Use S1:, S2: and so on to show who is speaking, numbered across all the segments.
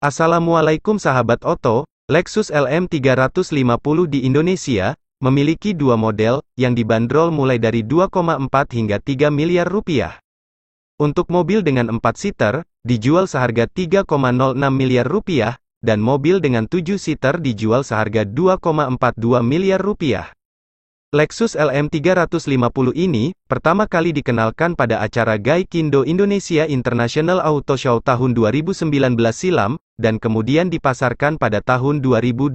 S1: Assalamualaikum sahabat oto, Lexus LM350 di Indonesia, memiliki dua model, yang dibanderol mulai dari 2,4 hingga 3 miliar rupiah. Untuk mobil dengan 4 seater, dijual seharga 3,06 miliar rupiah, dan mobil dengan 7 seater dijual seharga 2,42 miliar rupiah. Lexus LM350 ini, pertama kali dikenalkan pada acara Gaikindo Indonesia International Auto Show tahun 2019 silam, dan kemudian dipasarkan pada tahun 2020.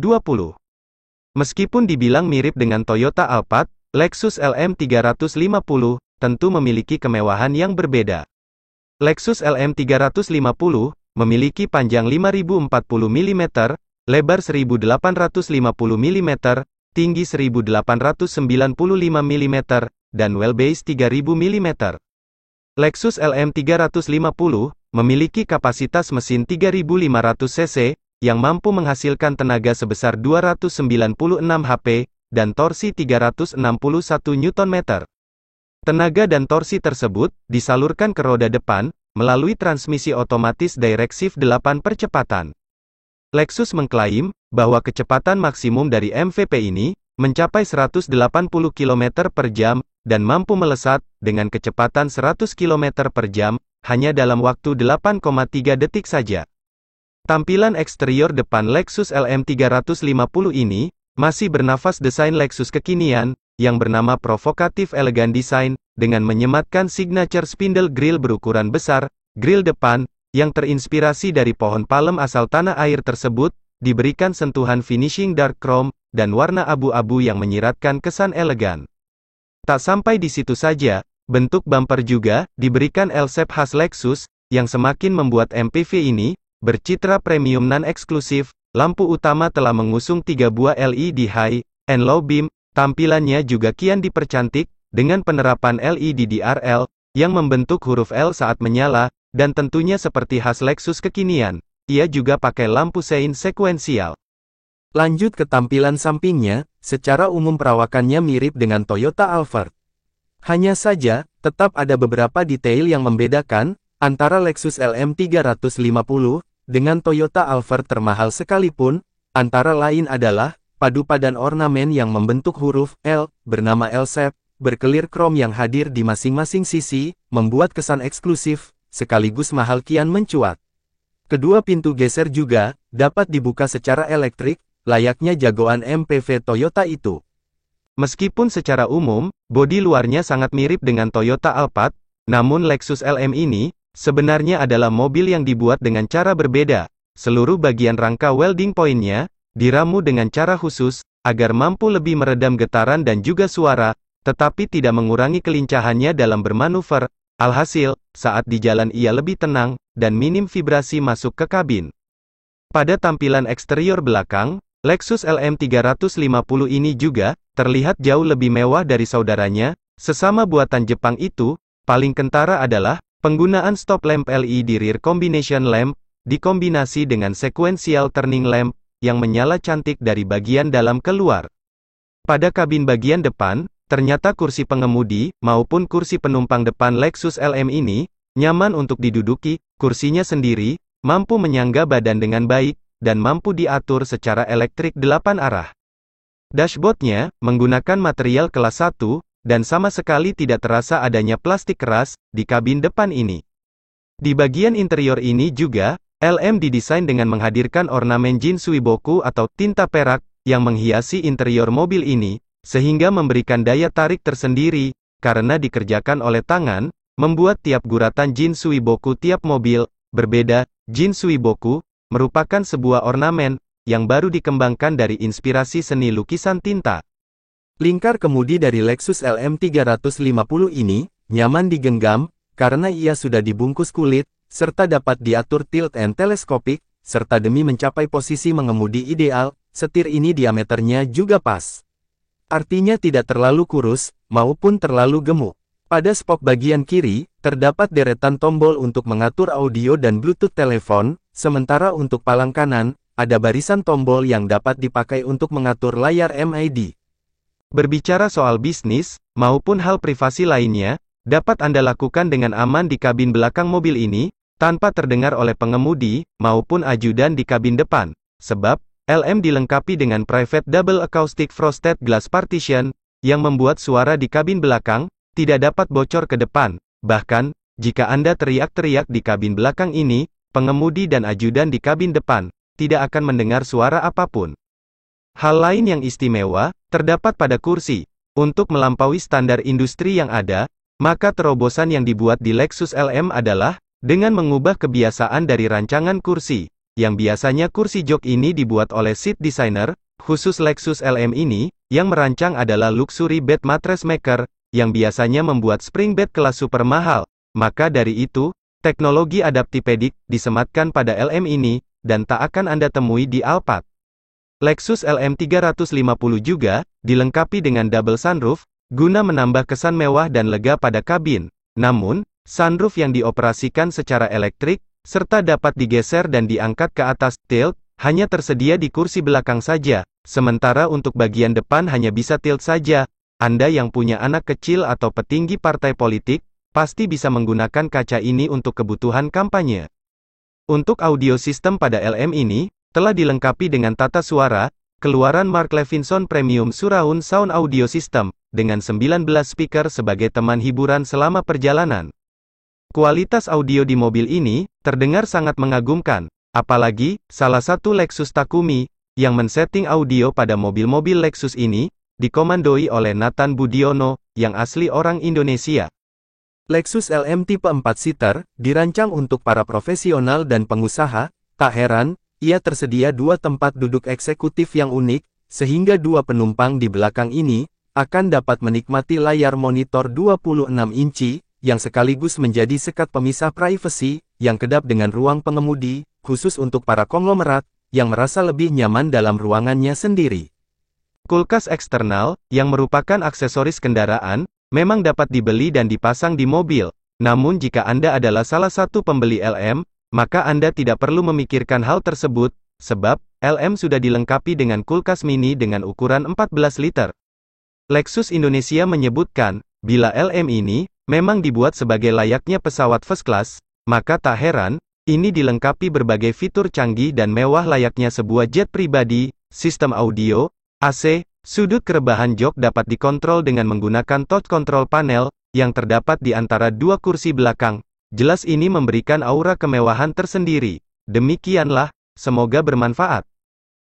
S1: Meskipun dibilang mirip dengan Toyota Alphard, Lexus LM350 tentu memiliki kemewahan yang berbeda. Lexus LM350 memiliki panjang 5040 mm, lebar 1850 mm, tinggi 1895 mm, dan wheelbase 3000 mm. Lexus LM350 memiliki kapasitas mesin 3500 cc, yang mampu menghasilkan tenaga sebesar 296 HP, dan torsi 361 Nm. Tenaga dan torsi tersebut, disalurkan ke roda depan, melalui transmisi otomatis direct shift 8 percepatan. Lexus mengklaim, bahwa kecepatan maksimum dari MVP ini, mencapai 180 km per jam, dan mampu melesat, dengan kecepatan 100 km per jam, hanya dalam waktu 8,3 detik saja. Tampilan eksterior depan Lexus LM350 ini, masih bernafas desain Lexus kekinian, yang bernama Provocative Elegant Design, dengan menyematkan signature spindle grille berukuran besar. Grille depan, yang terinspirasi dari pohon palem asal tanah air tersebut, diberikan sentuhan finishing dark chrome, dan warna abu-abu yang menyiratkan kesan elegan. Tak sampai di situ saja, bentuk bumper juga, diberikan L-shape khas Lexus, yang semakin membuat MPV ini, bercitra premium non-eksklusif. Lampu utama telah mengusung 3 buah LED high and low beam, tampilannya juga kian dipercantik, dengan penerapan LED DRL, yang membentuk huruf L saat menyala, dan tentunya seperti khas Lexus kekinian, ia juga pakai lampu sein sekuensial. Lanjut ke tampilan sampingnya, secara umum perawakannya mirip dengan Toyota Alphard. Hanya saja, tetap ada beberapa detail yang membedakan, antara Lexus LM350, dengan Toyota Alphard termahal sekalipun, antara lain adalah, padu padan ornamen yang membentuk huruf L, bernama L-shape, berkelir krom yang hadir di masing-masing sisi, membuat kesan eksklusif, sekaligus mahal kian mencuat. Kedua pintu geser juga, dapat dibuka secara elektrik, layaknya jagoan MPV Toyota itu. Meskipun secara umum, bodi luarnya sangat mirip dengan Toyota Alphard, namun Lexus LM ini, sebenarnya adalah mobil yang dibuat dengan cara berbeda. Seluruh bagian rangka welding point-nya, diramu dengan cara khusus, agar mampu lebih meredam getaran dan juga suara, tetapi tidak mengurangi kelincahannya dalam bermanuver. Alhasil, saat di jalan ia lebih tenang, dan minim vibrasi masuk ke kabin. Pada tampilan eksterior belakang, Lexus LM350 ini juga, terlihat jauh lebih mewah dari saudaranya, sesama buatan Jepang itu. Paling kentara adalah, penggunaan stop lamp LED rear combination lamp, dikombinasi dengan sequential turning lamp, yang menyala cantik dari bagian dalam keluar. Pada kabin bagian depan, ternyata kursi pengemudi, maupun kursi penumpang depan Lexus LM ini, nyaman untuk diduduki. Kursinya sendiri, mampu menyangga badan dengan baik, dan mampu diatur secara elektrik 8 arah. Dashboardnya, menggunakan material kelas 1, dan sama sekali tidak terasa adanya plastik keras, di kabin depan ini. Di bagian interior ini juga, LM didesain dengan menghadirkan ornamen Jinsuiboku atau tinta perak, yang menghiasi interior mobil ini, sehingga memberikan daya tarik tersendiri, karena dikerjakan oleh tangan, membuat tiap guratan Jinsuiboku tiap mobil, berbeda. Jinsuiboku, merupakan sebuah ornamen, yang baru dikembangkan dari inspirasi seni lukisan tinta. Lingkar kemudi dari Lexus LM350 ini, nyaman digenggam, karena ia sudah dibungkus kulit, serta dapat diatur tilt and teleskopik, serta demi mencapai posisi mengemudi ideal, setir ini diameternya juga pas. Artinya tidak terlalu kurus, maupun terlalu gemuk. Pada spok bagian kiri, terdapat deretan tombol untuk mengatur audio dan Bluetooth telepon, sementara untuk palang kanan, ada barisan tombol yang dapat dipakai untuk mengatur layar MID. Berbicara soal bisnis, maupun hal privasi lainnya, dapat Anda lakukan dengan aman di kabin belakang mobil ini, tanpa terdengar oleh pengemudi, maupun ajudan di kabin depan. Sebab, LM dilengkapi dengan Private Double Acoustic Frosted Glass Partition, yang membuat suara di kabin belakang, tidak dapat bocor ke depan. Bahkan, jika Anda teriak-teriak di kabin belakang ini, pengemudi dan ajudan di kabin depan, tidak akan mendengar suara apapun. Hal lain yang istimewa, terdapat pada kursi. Untuk melampaui standar industri yang ada, maka terobosan yang dibuat di Lexus LM adalah, dengan mengubah kebiasaan dari rancangan kursi, yang biasanya kursi jok ini dibuat oleh seat designer, khusus Lexus LM ini, yang merancang adalah luxury bed mattress maker, yang biasanya membuat spring bed kelas super mahal. Maka dari itu, teknologi adaptipedik disematkan pada LM ini, dan tak akan Anda temui di Alphard. Lexus LM 350 juga, dilengkapi dengan double sunroof, guna menambah kesan mewah dan lega pada kabin. Namun, sunroof yang dioperasikan secara elektrik, serta dapat digeser dan diangkat ke atas, tilt, hanya tersedia di kursi belakang saja, sementara untuk bagian depan hanya bisa tilt saja. Anda yang punya anak kecil atau petinggi partai politik, pasti bisa menggunakan kaca ini untuk kebutuhan kampanye. Untuk audio system pada LM ini, telah dilengkapi dengan tata suara, keluaran Mark Levinson Premium Surround Sound Audio System, dengan 19 speaker sebagai teman hiburan selama perjalanan. Kualitas audio di mobil ini, terdengar sangat mengagumkan. Apalagi, salah satu Lexus Takumi, yang men-setting audio pada mobil-mobil Lexus ini, dikomandoi oleh Nathan Budiono, yang asli orang Indonesia. Lexus LM tipe 4-seater, dirancang untuk para profesional dan pengusaha. Tak heran, ia tersedia dua tempat duduk eksekutif yang unik, sehingga dua penumpang di belakang ini, akan dapat menikmati layar monitor 26 inci, yang sekaligus menjadi sekat pemisah privasi, yang kedap dengan ruang pengemudi, khusus untuk para konglomerat, yang merasa lebih nyaman dalam ruangannya sendiri. Kulkas eksternal, yang merupakan aksesoris kendaraan, memang dapat dibeli dan dipasang di mobil. Namun jika Anda adalah salah satu pembeli LM, maka Anda tidak perlu memikirkan hal tersebut, sebab, LM sudah dilengkapi dengan kulkas mini dengan ukuran 14 liter. Lexus Indonesia menyebutkan, bila LM ini, memang dibuat sebagai layaknya pesawat first class, maka tak heran, ini dilengkapi berbagai fitur canggih dan mewah layaknya sebuah jet pribadi, sistem audio, AC, sudut kerebahan jok dapat dikontrol dengan menggunakan touch control panel, yang terdapat di antara dua kursi belakang. Jelas ini memberikan aura kemewahan tersendiri. Demikianlah, semoga bermanfaat.